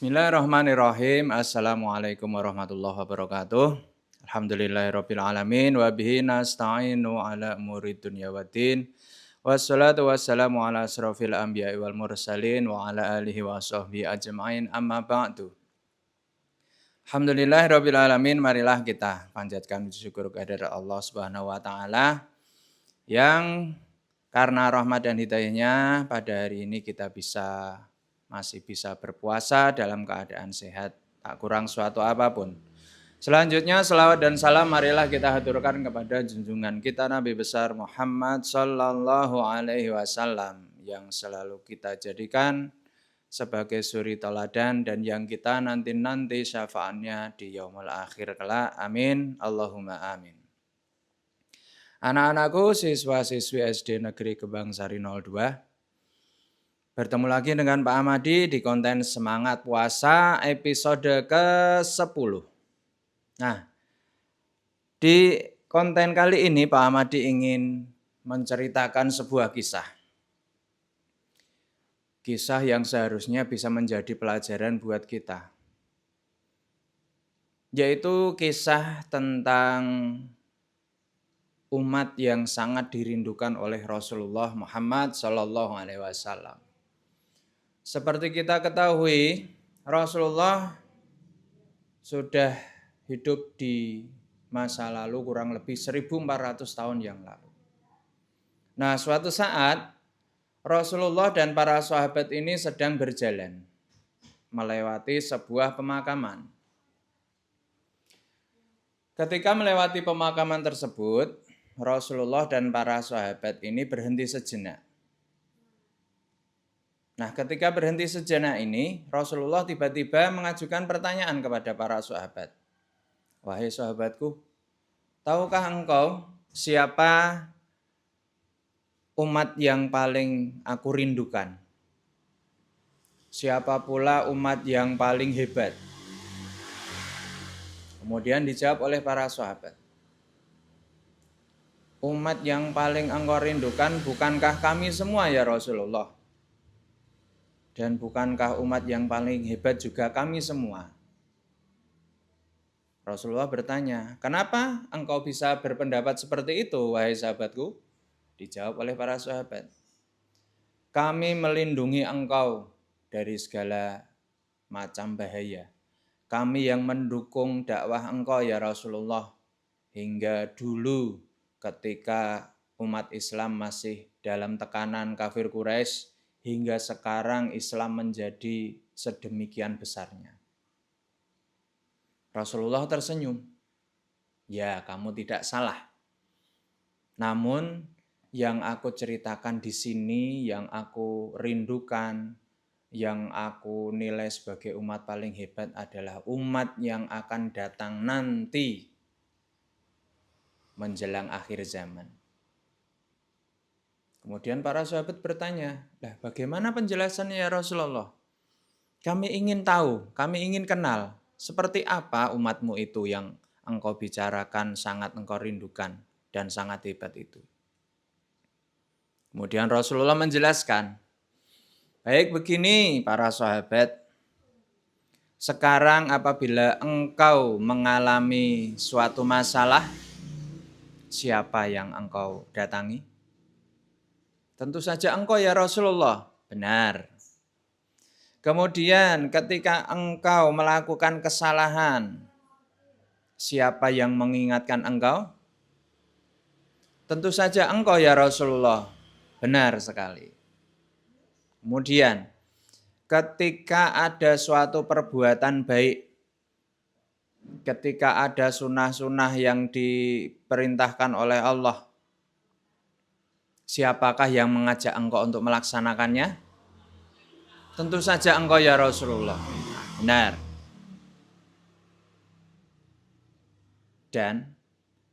Bismillahirrahmanirrahim. Assalamualaikum warahmatullahi wabarakatuh. Alhamdulillahirabbil alamin wa bihi nasta'inu ala umuri dunya waddin. Wassalatu wassalamu ala asrofil anbiya'i wal mursalin wa ala alihi wa sahbihi ajma'in amma ba'du. Alhamdulillahirabbil alamin. Marilah kita panjatkan syukur kehadirat Allah Subhanahu wa taala yang karena rahmat dan hidayahnya pada hari ini kita masih bisa berpuasa dalam keadaan sehat, tak kurang suatu apapun. Selanjutnya selawat dan salam marilah kita haturkan kepada junjungan kita Nabi besar Muhammad sallallahu alaihi wasallam yang selalu kita jadikan sebagai suri teladan dan yang kita nanti syafaatnya di yaumul akhir kelak. Amin. Allahumma amin. Anak-anakku siswa-siswi SD Negeri Kebangsari 02. Bertemu lagi dengan Pak Ahmadi di konten Semangat Puasa episode ke-10. Nah, di konten kali ini Pak Ahmadi ingin menceritakan sebuah kisah. Kisah yang seharusnya bisa menjadi pelajaran buat kita. Yaitu kisah tentang umat yang sangat dirindukan oleh Rasulullah Muhammad SAW. Seperti kita ketahui, Rasulullah sudah hidup di masa lalu kurang lebih 1400 tahun yang lalu. Nah, suatu saat Rasulullah dan para sahabat ini sedang berjalan melewati sebuah pemakaman. Ketika melewati pemakaman tersebut, Rasulullah dan para sahabat ini berhenti sejenak. Nah, ketika berhenti sejenak ini, Rasulullah tiba-tiba mengajukan pertanyaan kepada para sahabat. Wahai sahabatku, tahukah engkau siapa umat yang paling aku rindukan? Siapa pula umat yang paling hebat? Kemudian dijawab oleh para sahabat. Umat yang paling engkau rindukan bukankah kami semua ya Rasulullah? Dan bukankah umat yang paling hebat juga kami semua? Rasulullah bertanya, kenapa engkau bisa berpendapat seperti itu, wahai sahabatku? Dijawab oleh para sahabat, kami melindungi engkau dari segala macam bahaya. Kami yang mendukung dakwah engkau ya Rasulullah, hingga dulu ketika umat Islam masih dalam tekanan kafir Quraisy, hingga sekarang Islam menjadi sedemikian besarnya. Rasulullah tersenyum. Ya, kamu tidak salah. Namun yang aku ceritakan di sini, yang aku rindukan, yang aku nilai sebagai umat paling hebat adalah umat yang akan datang nanti menjelang akhir zaman. Kemudian para sahabat bertanya, bagaimana penjelasannya ya Rasulullah? Kami ingin tahu, kami ingin kenal, seperti apa umatmu itu yang engkau bicarakan, sangat engkau rindukan, dan sangat hebat itu. Kemudian Rasulullah menjelaskan, baik begini para sahabat, sekarang apabila engkau mengalami suatu masalah, siapa yang engkau datangi? Tentu saja engkau ya Rasulullah. Benar. Kemudian ketika engkau melakukan kesalahan, siapa yang mengingatkan engkau? Tentu saja engkau ya Rasulullah. Benar sekali. Kemudian ketika ada suatu perbuatan baik, ketika ada sunnah-sunnah yang diperintahkan oleh Allah, siapakah yang mengajak engkau untuk melaksanakannya? Tentu saja engkau ya Rasulullah. Benar. Dan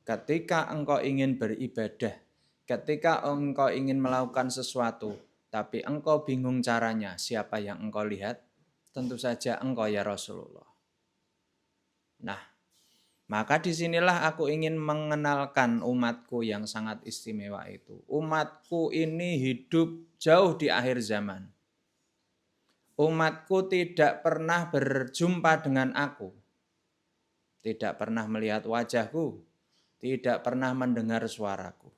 ketika engkau ingin beribadah, ketika engkau ingin melakukan sesuatu, tapi engkau bingung caranya, siapa yang engkau lihat? Tentu saja engkau ya Rasulullah. Nah, maka disinilah aku ingin mengenalkan umatku yang sangat istimewa itu. Umatku ini hidup jauh di akhir zaman. umatku tidak pernah berjumpa dengan aku, tidak pernah melihat wajahku, tidak pernah mendengar suaraku.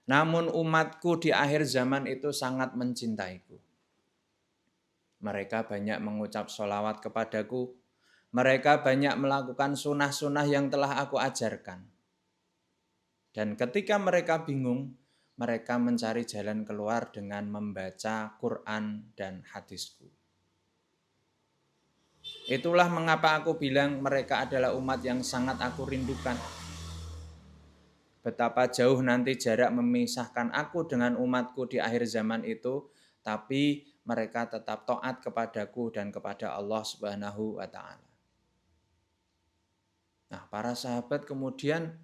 Namun umatku di akhir zaman itu sangat mencintaiku. Mereka banyak mengucap sholawat kepadaku. Mereka banyak melakukan sunnah-sunnah yang telah aku ajarkan. Dan ketika mereka bingung, mereka mencari jalan keluar dengan membaca Quran dan hadisku. Itulah mengapa aku bilang mereka adalah umat yang sangat aku rindukan. Betapa jauh nanti jarak memisahkan aku dengan umatku di akhir zaman itu, tapi mereka tetap taat kepadaku dan kepada Allah Subhanahu wa taala. Nah, para sahabat kemudian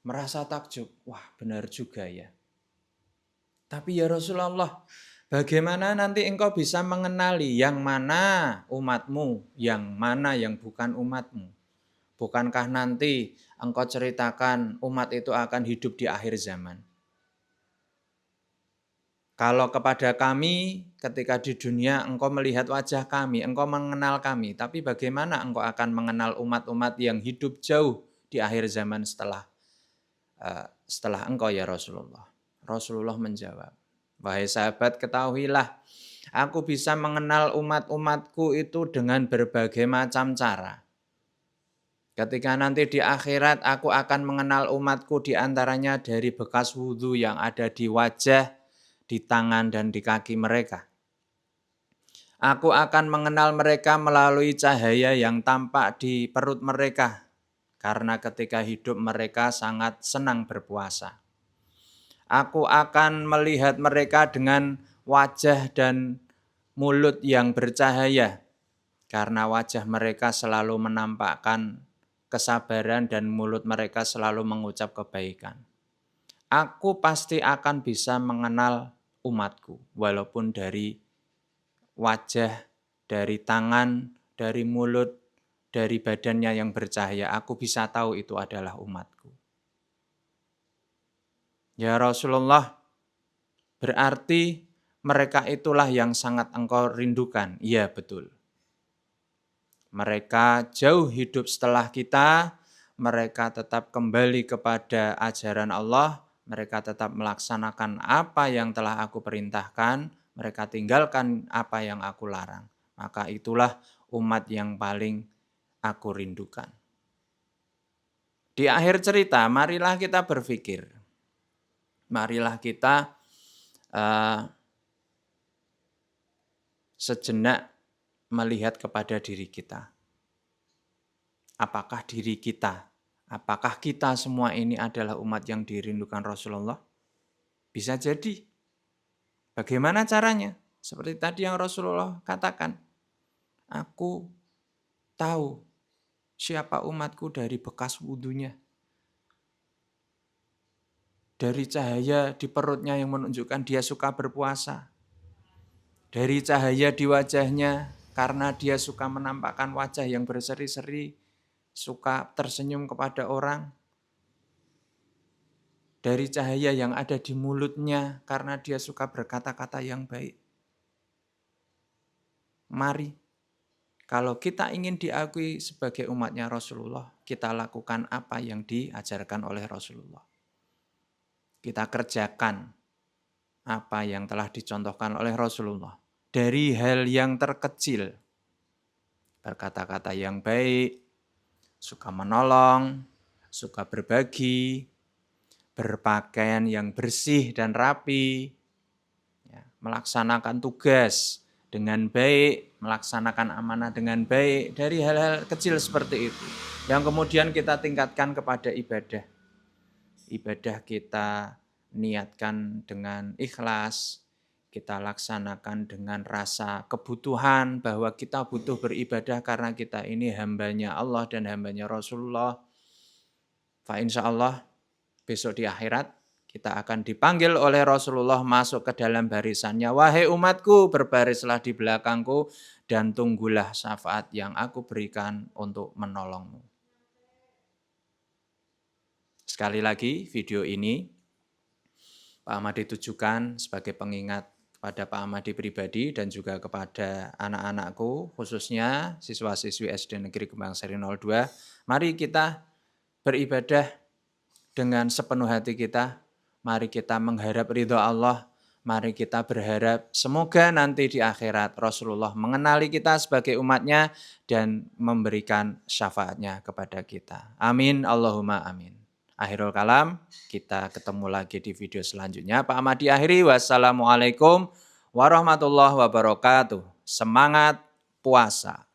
merasa takjub. Wah, benar juga ya. Tapi ya Rasulullah, bagaimana nanti engkau bisa mengenali yang mana umatmu, yang mana yang bukan umatmu? Bukankah nanti engkau ceritakan umat itu akan hidup di akhir zaman? Kalau kepada kami ketika di dunia engkau melihat wajah kami, engkau mengenal kami, tapi bagaimana engkau akan mengenal umat-umat yang hidup jauh di akhir zaman setelah engkau ya Rasulullah? Rasulullah menjawab, wahai sahabat ketahuilah, aku bisa mengenal umat-umatku itu dengan berbagai macam cara. Ketika nanti di akhirat aku akan mengenal umatku diantaranya dari bekas wudhu yang ada di wajah, di tangan dan di kaki mereka. Aku akan mengenal mereka melalui cahaya yang tampak di perut mereka, karena ketika hidup mereka sangat senang berpuasa. Aku akan melihat mereka dengan wajah dan mulut yang bercahaya, karena wajah mereka selalu menampakkan kesabaran dan mulut mereka selalu mengucap kebaikan. Aku pasti akan bisa mengenal umatku, walaupun dari wajah, dari tangan, dari mulut, dari badannya yang bercahaya. Aku bisa tahu itu adalah umatku. Ya Rasulullah, berarti mereka itulah yang sangat engkau rindukan. Iya betul. Mereka jauh hidup setelah kita, mereka tetap kembali kepada ajaran Allah, mereka tetap melaksanakan apa yang telah aku perintahkan, mereka tinggalkan apa yang aku larang. Maka itulah umat yang paling aku rindukan. Di akhir cerita, marilah kita berpikir. Marilah kita sejenak melihat kepada diri kita. Apakah diri kita, apakah kita semua ini adalah umat yang dirindukan Rasulullah? Bisa jadi. Bagaimana caranya? Seperti tadi yang Rasulullah katakan. Aku tahu siapa umatku dari bekas wudhunya. Dari cahaya di perutnya yang menunjukkan dia suka berpuasa. Dari cahaya di wajahnya karena dia suka menampakkan wajah yang berseri-seri, suka tersenyum kepada orang. Dari cahaya yang ada di mulutnya karena dia suka berkata-kata yang baik. Mari, kalau kita ingin diakui sebagai umatnya Rasulullah, kita lakukan apa yang diajarkan oleh Rasulullah. Kita kerjakan apa yang telah dicontohkan oleh Rasulullah. Dari hal yang terkecil, berkata-kata yang baik, suka menolong, suka berbagi, berpakaian yang bersih dan rapi, melaksanakan tugas dengan baik, melaksanakan amanah dengan baik, dari hal-hal kecil seperti itu. Yang kemudian kita tingkatkan kepada ibadah. Ibadah kita niatkan dengan ikhlas, kita laksanakan dengan rasa kebutuhan bahwa kita butuh beribadah karena kita ini hambanya Allah dan hambanya Rasulullah. Fa insya Allah besok di akhirat kita akan dipanggil oleh Rasulullah masuk ke dalam barisannya. Wahai umatku, berbarislah di belakangku dan tunggulah syafaat yang aku berikan untuk menolongmu. Sekali lagi video ini Pak Ahmad ditujukan sebagai pengingat pada Pak Ahmadi pribadi dan juga kepada anak-anakku, khususnya siswa-siswi SD Negeri Kembang Sari 02. Mari kita beribadah dengan sepenuh hati kita. Mari kita mengharap ridho Allah. Mari kita berharap semoga nanti di akhirat Rasulullah mengenali kita sebagai umatnya dan memberikan syafaatnya kepada kita. Amin, Allahumma amin. Akhirul kalam, kita ketemu lagi di video selanjutnya. Pak Ahmadi akhiri, wassalamualaikum warahmatullahi wabarakatuh. Semangat puasa.